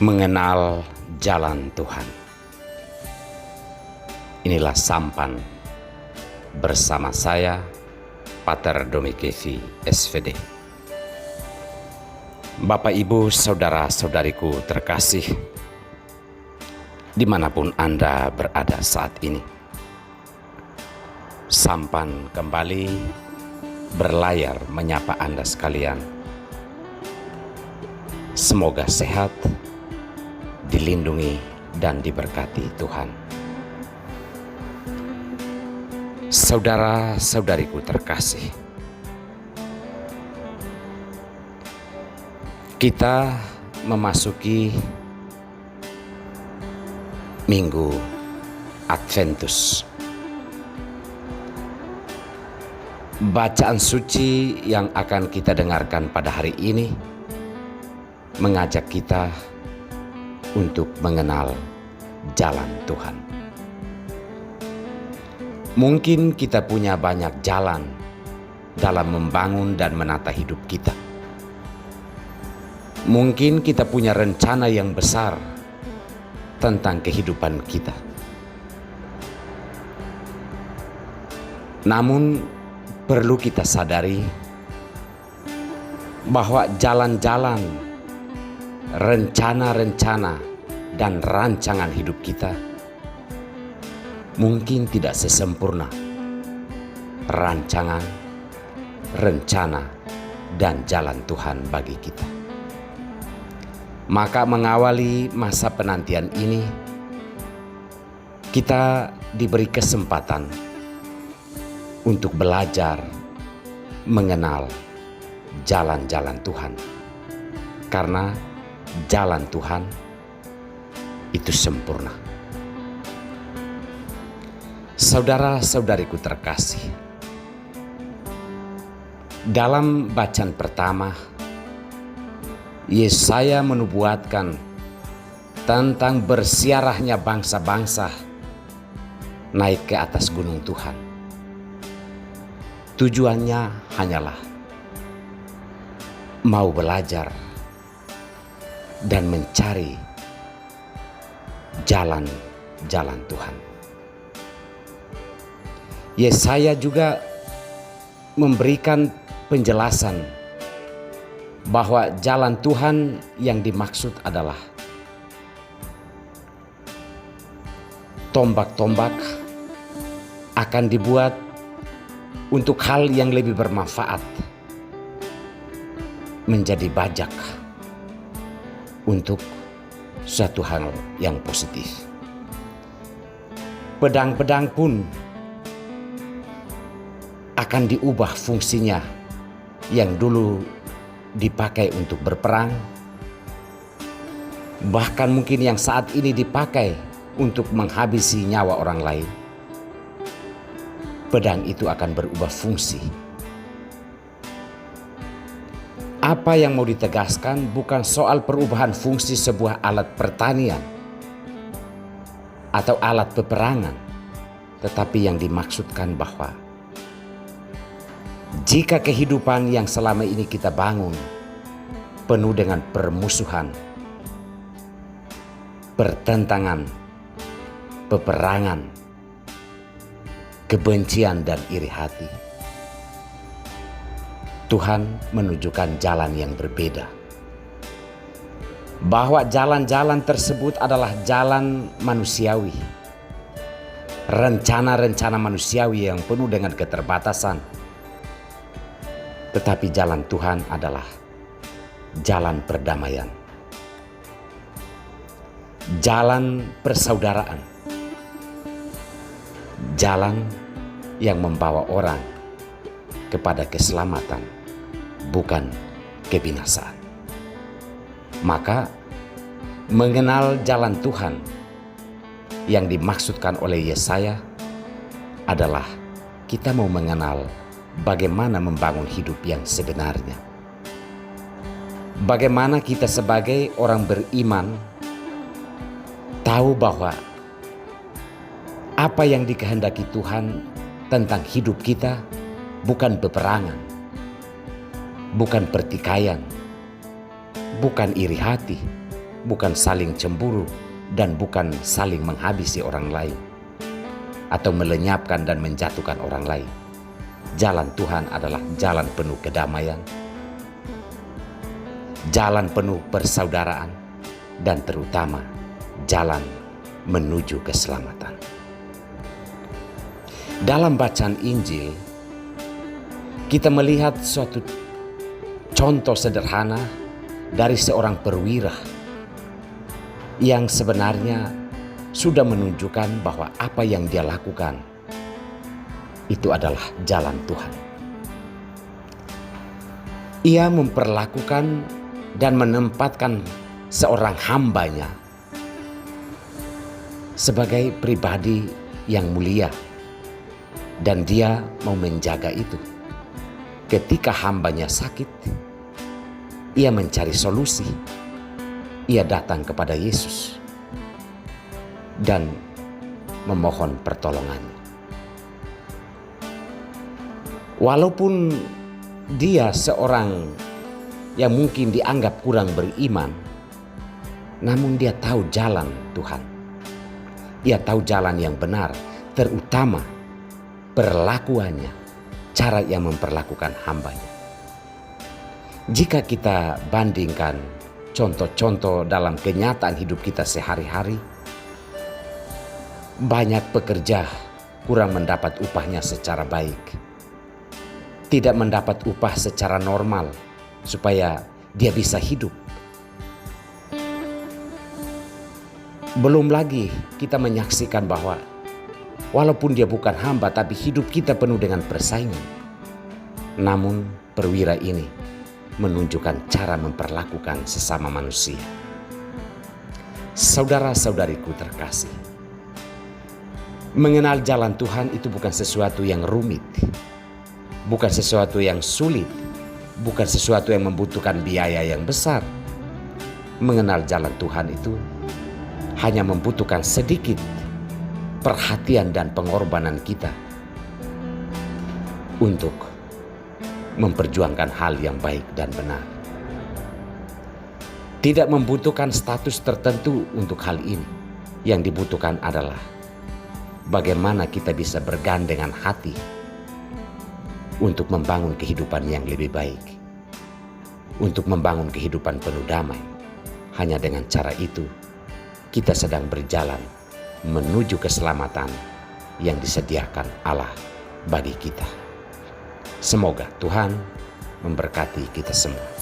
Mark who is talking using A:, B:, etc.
A: Mengenal jalan Tuhan. Inilah sampan bersama saya, Pater Domikevi SVD. Bapak, Ibu, saudara-saudariku terkasih, dimanapun Anda berada saat ini, sampan kembali berlayar menyapa Anda sekalian. Semoga sehat, dilindungi dan diberkati Tuhan. Saudara-saudariku terkasih, kita memasuki Minggu Adventus. Bacaan suci yang akan kita dengarkan pada hari ini mengajak kita untuk mengenal jalan Tuhan. Mungkin kita punya banyak jalan dalam membangun dan menata hidup kita. Mungkin kita punya rencana yang besar tentang kehidupan kita. Namun perlu kita sadari bahwa jalan-jalan, rencana-rencana dan rancangan hidup kita mungkin tidak sesempurna rancangan, rencana, dan jalan Tuhan bagi kita. Maka mengawali masa penantian ini, kita diberi kesempatan untuk belajar mengenal jalan-jalan Tuhan, karena jalan Tuhan itu sempurna. Saudara-saudariku terkasih, dalam bacaan pertama, Yesaya menubuatkan tentang bersiarahnya bangsa-bangsa naik ke atas gunung Tuhan. Tujuannya hanyalah mau belajar dan mencari jalan-jalan Tuhan. Yesaya juga memberikan penjelasan bahwa jalan Tuhan yang dimaksud adalah tombak-tombak akan dibuat untuk hal yang lebih bermanfaat, menjadi bajak untuk suatu hal yang positif. Pedang-pedang pun akan diubah fungsinya, yang dulu dipakai untuk berperang, bahkan mungkin yang saat ini dipakai untuk menghabisi nyawa orang lain. Pedang itu akan berubah fungsi. Apa yang mau ditegaskan bukan soal perubahan fungsi sebuah alat pertanian atau alat peperangan, tetapi yang dimaksudkan bahwa jika kehidupan yang selama ini kita bangun penuh dengan permusuhan, pertentangan, peperangan, kebencian dan iri hati, Tuhan menunjukkan jalan yang berbeda. Bahwa jalan-jalan tersebut adalah jalan manusiawi, rencana-rencana manusiawi yang penuh dengan keterbatasan. Tetapi jalan Tuhan adalah jalan perdamaian, jalan persaudaraan, jalan yang membawa orang kepada keselamatan, bukan kebinasaan. Maka mengenal jalan Tuhan yang dimaksudkan oleh Yesaya adalah kita mau mengenal bagaimana membangun hidup yang sebenarnya. Bagaimana kita sebagai orang beriman tahu bahwa apa yang dikehendaki Tuhan tentang hidup kita bukan peperangan, bukan pertikaian, bukan iri hati, bukan saling cemburu dan bukan saling menghabisi orang lain atau melenyapkan dan menjatuhkan orang lain. Jalan Tuhan adalah jalan penuh kedamaian, jalan penuh persaudaraan, dan terutama jalan menuju keselamatan. Dalam bacaan Injil, kita melihat suatu contoh sederhana dari seorang perwira yang sebenarnya sudah menunjukkan bahwa apa yang dia lakukan itu adalah jalan Tuhan. Ia memperlakukan dan menempatkan seorang hambanya sebagai pribadi yang mulia, dan dia mau menjaga itu. Ketika hambanya sakit, ia mencari solusi. Ia datang kepada Yesus dan memohon pertolongannya. Walaupun dia seorang yang mungkin dianggap kurang beriman, namun dia tahu jalan Tuhan. Ia tahu jalan yang benar, terutama perlakuannya, cara ia memperlakukan hambanya. Jika kita bandingkan contoh-contoh dalam kenyataan hidup kita sehari-hari, banyak pekerja kurang mendapat upahnya secara baik, tidak mendapat upah secara normal supaya dia bisa hidup. Belum lagi kita menyaksikan bahwa walaupun dia bukan hamba, tapi hidup kita penuh dengan persaingan. Namun perwira ini menunjukkan cara memperlakukan sesama manusia. Saudara-saudariku terkasih, mengenal jalan Tuhan itu bukan sesuatu yang rumit, bukan sesuatu yang sulit, bukan sesuatu yang membutuhkan biaya yang besar. Mengenal jalan Tuhan itu hanya membutuhkan sedikit perhatian dan pengorbanan kita untuk memperjuangkan hal yang baik dan benar. Tidak membutuhkan status tertentu untuk hal ini. Yang dibutuhkan adalah bagaimana kita bisa bergandengan hati untuk membangun kehidupan yang lebih baik, untuk membangun kehidupan penuh damai. Hanya dengan cara itu kita sedang berjalan menuju keselamatan yang disediakan Allah bagi kita. Semoga Tuhan memberkati kita semua.